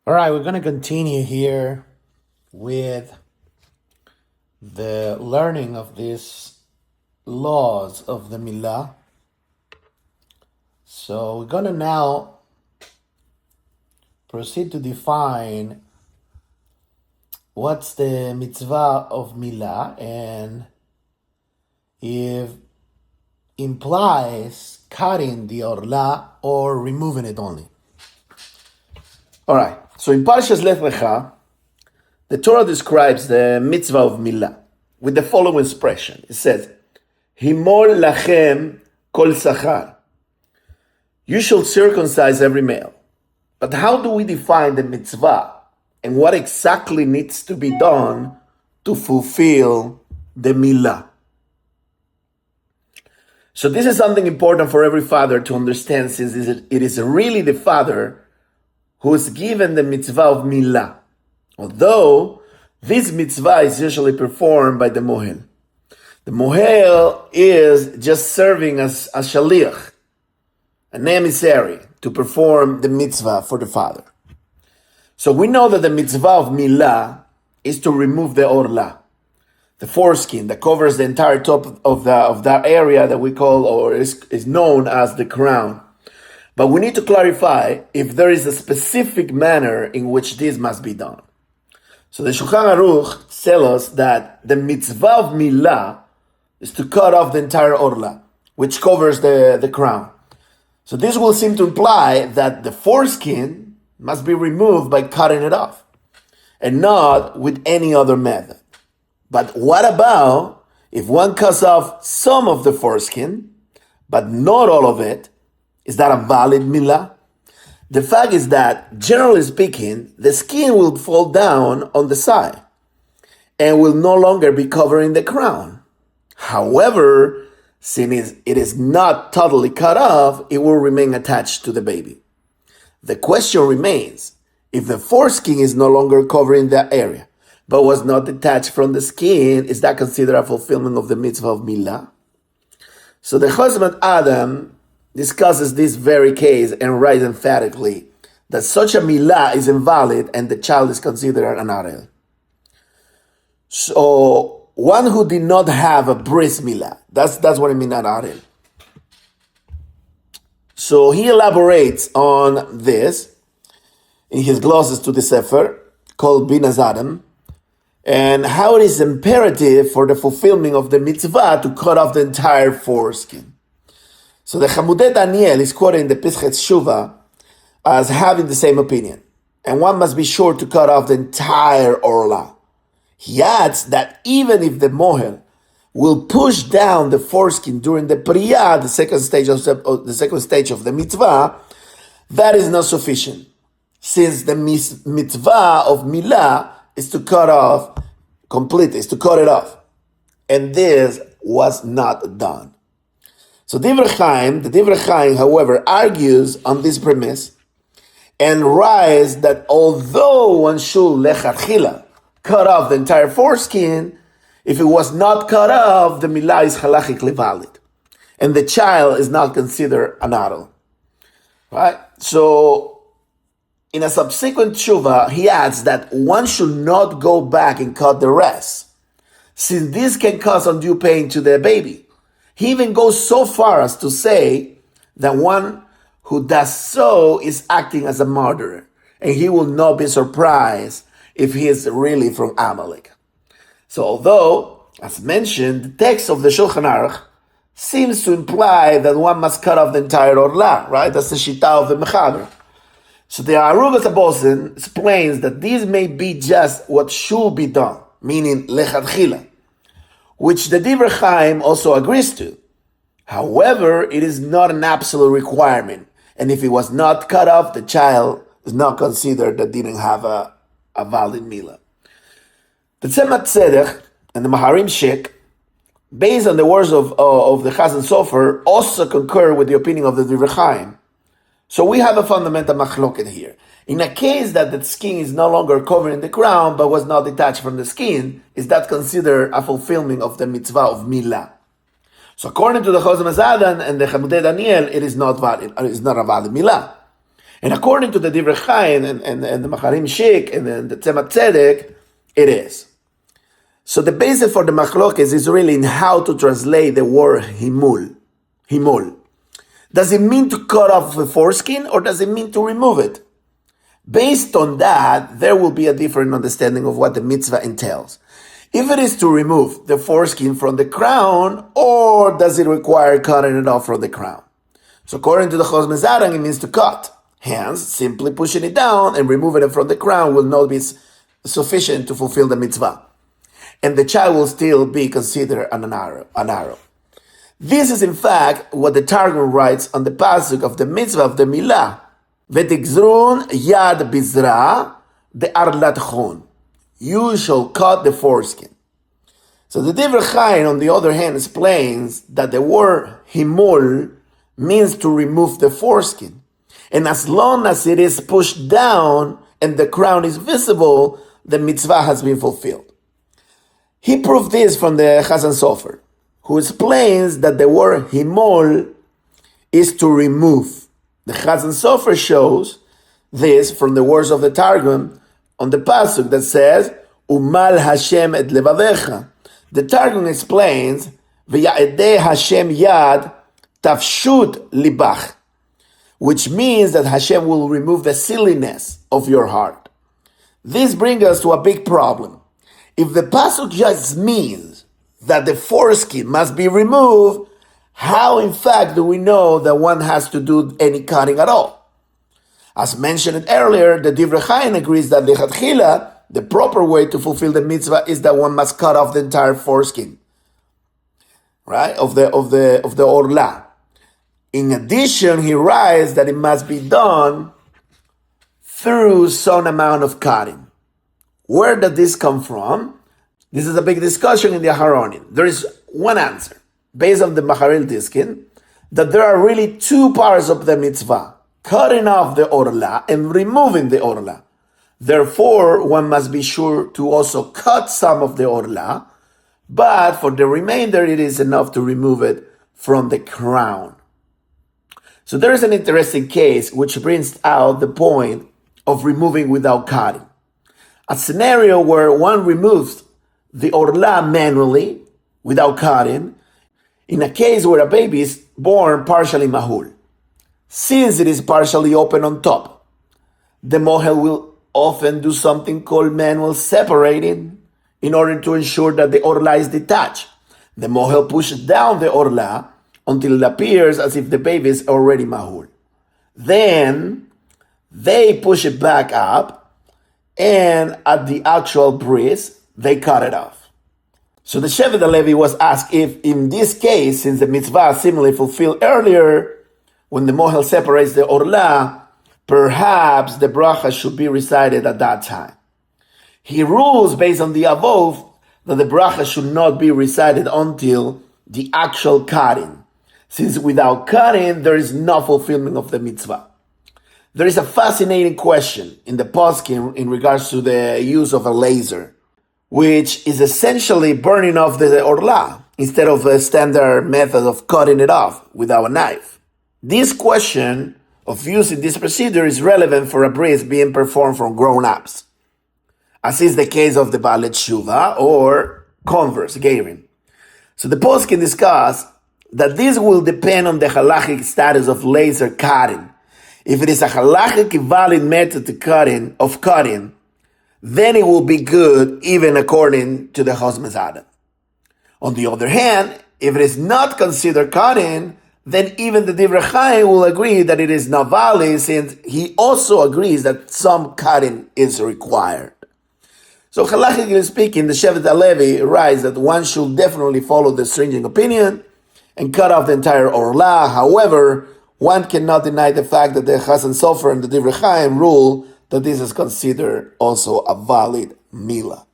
All right, we're going to continue here with the learning of these laws of the Milah. So we're going to now proceed to define what's the Mitzvah of Milah and if implies cutting the Orlah or removing it only. All right. So in Parshas Lech Lecha, the Torah describes the Mitzvah of Milah with the following expression. It says, Himol lachem kol sachar. You shall circumcise every male. But how do we define the mitzvah and what exactly needs to be done to fulfill the Milah? So this is something important for every father to understand, since it is really the father who is given the mitzvah of Milah, although this mitzvah is usually performed by the mohel. The mohel is just serving as a shaliach, an emissary, to perform the mitzvah for the father. So we know that the mitzvah of Milah is to remove the Orlah, the foreskin that covers the entire top of that area that we call, or is known as, the crown. But we need to clarify if there is a specific manner in which this must be done. So the Shulchan Aruch tells us that the mitzvah of Milah is to cut off the entire Orlah, which covers the crown. So this will seem to imply that the foreskin must be removed by cutting it off, and not with any other method. But what about if one cuts off some of the foreskin, but not all of it? Is that a valid milah? The fact is that, generally speaking, the skin will fall down on the side and will no longer be covering the crown. However, since it is not totally cut off, it will remain attached to the baby. The question remains, if the foreskin is no longer covering that area, but was not detached from the skin, is that considered a fulfillment of the mitzvah of Milah? So the husband Adam discusses this very case and writes emphatically that such a milah is invalid and the child is considered an arel. So one who did not have a Bris Milah, that's what I mean, an arel. So he elaborates on this in his glosses to the Sefer called Binas Adam, and how it is imperative for the fulfillment of the mitzvah to cut off the entire foreskin. So the Chamudei Daniel is quoted in the Pesach Shuvah as having the same opinion, and one must be sure to cut off the entire Orlah. He adds that even if the mohel will push down the foreskin during the priyah, the second stage of the mitzvah, that is not sufficient, since the mitzvah of Milah is to cut off completely, is to cut it off, and this was not done. So the Divrei Chaim, however, argues on this premise and writes that although one should lechatchila cut off the entire foreskin, if it was not cut off, the milah is halachically valid, and the child is not considered an adult. Right? So in a subsequent tshuva, he adds that one should not go back and cut the rest, since this can cause undue pain to the baby. He even goes so far as to say that one who does so is acting as a murderer, and he will not be surprised if he is really from Amalek. So although, as mentioned, the text of the Shulchan Aruch seems to imply that one must cut off the entire Orlah, right? That's the Shita of the Mechaber. So the Arugas Abosin explains that these may be just what should be done, meaning lechatchila, which the Divrei Chaim also agrees to. However, it is not an absolute requirement, and if it was not cut off, the child is not considered that didn't have a valid milah. The Tzemach Tzedek and the Maharim Shek, based on the words of the Chazan Sofer, also concur with the opinion of the Divrei Chaim. So we have a fundamental machloket here. In a case that the skin is no longer covering the crown but was not detached from the skin, is that considered a fulfillment of the mitzvah of Milah? So according to the Chosam Azadan and the Chamudei Daniel, it is not valid. It is not a valid Milah. And according to the Divrei Chaim and the Macharim Shik and then the Tzemach Tzedek, it is. So the basis for the machlokes is really in how to translate the word himul. Himul. Does it mean to cut off the foreskin or does it mean to remove it? Based on that, there will be a different understanding of what the mitzvah entails. If it is to remove the foreskin from the crown, or does it require cutting it off from the crown? So according to the Chos Mezarang, it means to cut. Hence, simply pushing it down and removing it from the crown will not be sufficient to fulfill the mitzvah. And the child will still be considered an arrow. This is in fact what the Targum writes on the pasuk of the Mitzvah of the Milah. V'tigzrun yad bizra the arlat chon. You shall cut the foreskin. So the Divrei Chaim, on the other hand, explains that the word himul means to remove the foreskin. And as long as it is pushed down and the crown is visible, the mitzvah has been fulfilled. He proved this from the Chazan Sofer, who explains that the word himol is to remove. The Chazan Sofer shows this from the words of the Targum on the pasuk that says, Umal Hashem et levavecha. The Targum explains, V'ya'edeh Hashem yad tafshut libach, which means that Hashem will remove the silliness of your heart. This brings us to a big problem. If the pasuk just means that the foreskin must be removed, how in fact do we know that one has to do any cutting at all? As mentioned earlier, the Divrei Chaim agrees that lechatchila, the proper way to fulfill the mitzvah is that one must cut off the entire foreskin, right, of the Orlah. In addition, he writes that it must be done through some amount of cutting. Where did this come from? This is a big discussion in the Acharonim. There is one answer, based on the Macharil Diskin, that there are really two parts of the mitzvah, cutting off the Orlah and removing the Orlah. Therefore, one must be sure to also cut some of the Orlah, but for the remainder, it is enough to remove it from the crown. So there is an interesting case which brings out the point of removing without cutting. A scenario where one removes the Orlah manually, without cutting, in a case where a baby is born partially mahul. Since it is partially open on top, the mohel will often do something called manual separating in order to ensure that the Orlah is detached. The mohel pushes down the Orlah until it appears as if the baby is already mahul. Then they push it back up, and at the actual bris, they cut it off. So the Shevet HaLevi was asked if, in this case, since the mitzvah is similarly fulfilled earlier, when the mohel separates the Orlah, perhaps the bracha should be recited at that time. He rules based on the above that the bracha should not be recited until the actual cutting, since without cutting, there is no fulfillment of the mitzvah. There is a fascinating question in the poskim in regards to the use of a laser, which is essentially burning off the Orlah instead of a standard method of cutting it off without a knife. This question of using this procedure is relevant for a bris being performed from grown-ups, as is the case of the Baalet Shuva or converse, Gerim. So the poskim discuss that this will depend on the halachic status of laser cutting. If it is a halachic valid method of cutting, then it will be good even according to the Chos Mezarang. On the other hand, if it is not considered cutting, then even the Divrei Chaim will agree that it is not valid, since he also agrees that some cutting is required. So halachically speaking, the Shevet HaLevi writes that one should definitely follow the stringent opinion and cut off the entire Orlah. However, one cannot deny the fact that the Chazan Sofer and the Divrei Chaim rule that this is considered also a valid milah.